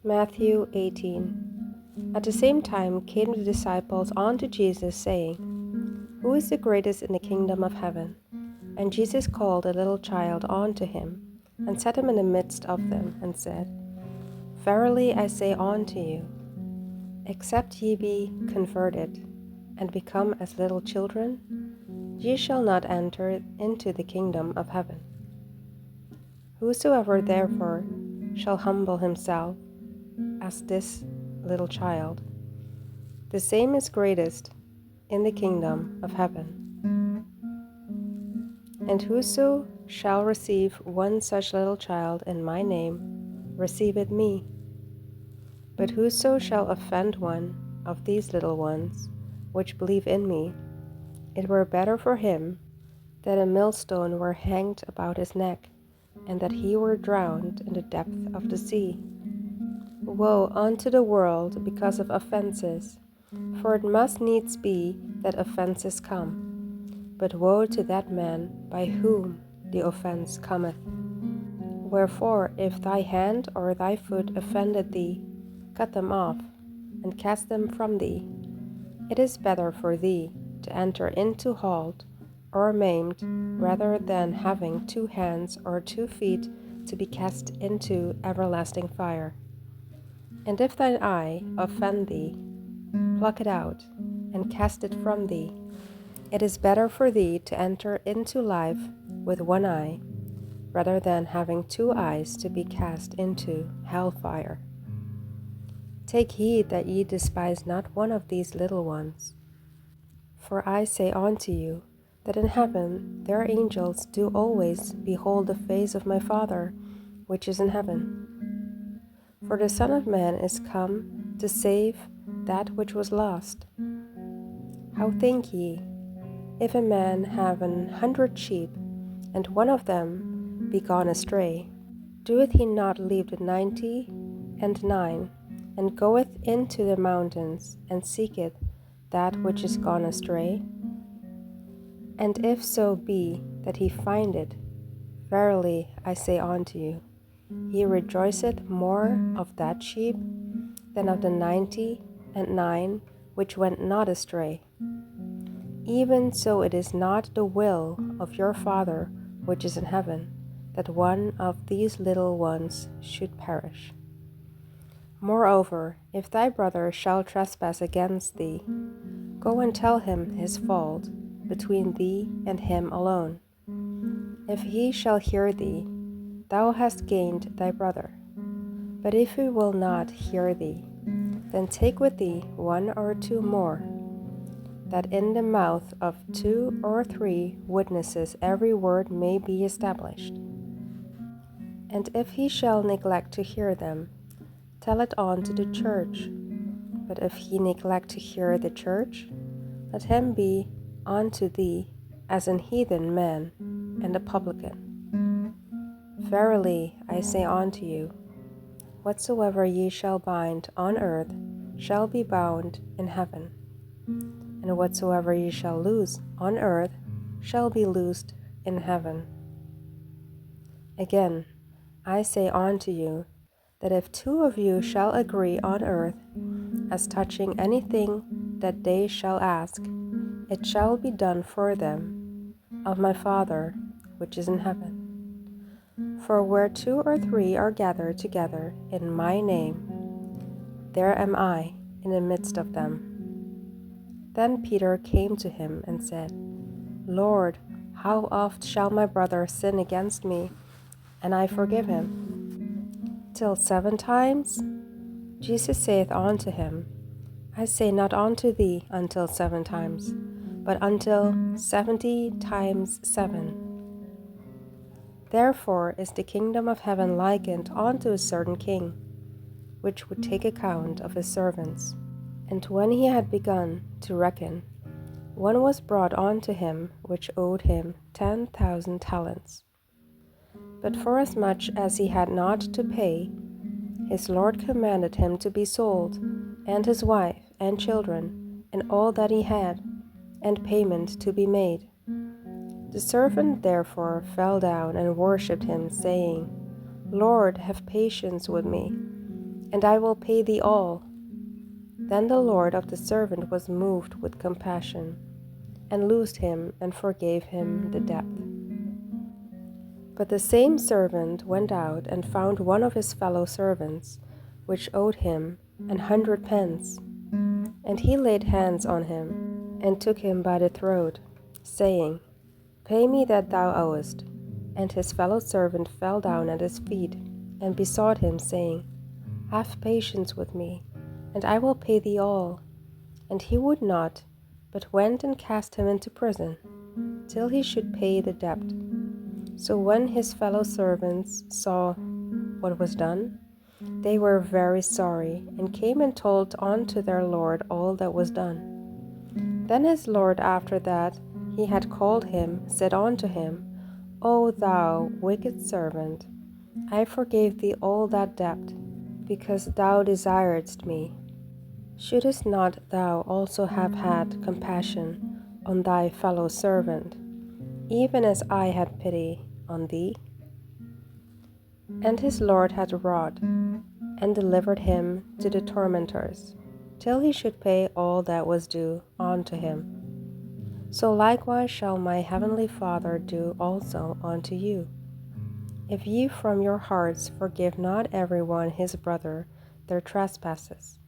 Matthew 18. At the same time came the disciples unto Jesus, saying, Who is the greatest in the kingdom of heaven? And Jesus called a little child unto him, and set him in the midst of them, and said, Verily I say unto you, except ye be converted, and become as little children, ye shall not enter into the kingdom of heaven. Whosoever therefore shall humble himself as this little child, the same is greatest in the kingdom of heaven. And whoso shall receive one such little child in my name, receiveth me. But whoso shall offend one of these little ones, which believe in me, it were better for him that a millstone were hanged about his neck, and that he were drowned in the depth of the sea. Woe unto the world because of offenses, for it must needs be that offenses come. But woe to that man by whom the offense cometh. Wherefore, if thy hand or thy foot offended thee, cut them off, and cast them from thee. It is better for thee to enter into halt or maimed, rather than having 2 hands or 2 feet to be cast into everlasting fire. And if thine eye offend thee, pluck it out, and cast it from thee. It is better for thee to enter into life with 1 eye, rather than having 2 eyes to be cast into hellfire. Take heed that ye despise not one of these little ones. For I say unto you, that in heaven their angels do always behold the face of my Father, which is in heaven. For the Son of Man is come to save that which was lost. How think ye, if a man have 100 sheep, and one of them be gone astray, doeth he not leave the 99, and goeth into the mountains, and seeketh that which is gone astray? And if so be that he find it, verily I say unto you, he rejoiceth more of that sheep than of the 99 which went not astray. Even so it is not the will of your Father which is in heaven, that one of these little ones should perish. Moreover, if thy brother shall trespass against thee, go and tell him his fault between thee and him alone. If he shall hear thee, thou hast gained thy brother. But if he will not hear thee, then take with thee 1 or 2 more, that in the mouth of 2 or 3 witnesses every word may be established. And if he shall neglect to hear them, tell it unto the church. But if he neglect to hear the church, let him be unto thee as an heathen man and a publican. Verily I say unto you, whatsoever ye shall bind on earth shall be bound in heaven, and whatsoever ye shall loose on earth shall be loosed in heaven. Again, I say unto you, that if 2 of you shall agree on earth as touching anything that they shall ask, it shall be done for them of my Father which is in heaven. For where 2 or 3 are gathered together in my name, there am I in the midst of them. Then Peter came to him and said, Lord, how oft shall my brother sin against me, and I forgive him? Till 7 times? Jesus saith unto him, I say not unto thee until 7 times, but until 70 times 7. Therefore is the kingdom of heaven likened unto a certain king, which would take account of his servants. And when he had begun to reckon, one was brought unto him which owed him 10,000 talents. But forasmuch as he had not to pay, his Lord commanded him to be sold, and his wife and children, and all that he had, and payment to be made. The servant therefore fell down and worshipped him, saying, Lord, have patience with me, and I will pay thee all. Then the Lord of the servant was moved with compassion, and loosed him, and forgave him the debt. But the same servant went out and found one of his fellow servants, which owed him 100 pence. And he laid hands on him, and took him by the throat, saying, Pay me that thou owest. And his fellow servant fell down at his feet, and besought him, saying, Have patience with me, and I will pay thee all. And he would not, but went and cast him into prison, till he should pay the debt. So when his fellow servants saw what was done, they were very sorry, and came and told unto their Lord all that was done. Then his Lord, after that he had called him, said unto him, O thou wicked servant, I forgave thee all that debt, because thou desiredst me. Shouldest not thou also have had compassion on thy fellow servant, even as I had pity on thee? And his Lord had wrought, and delivered him to the tormentors, till he should pay all that was due unto him. So likewise shall my heavenly Father do also unto you, if ye from your hearts forgive not every one his brother their trespasses.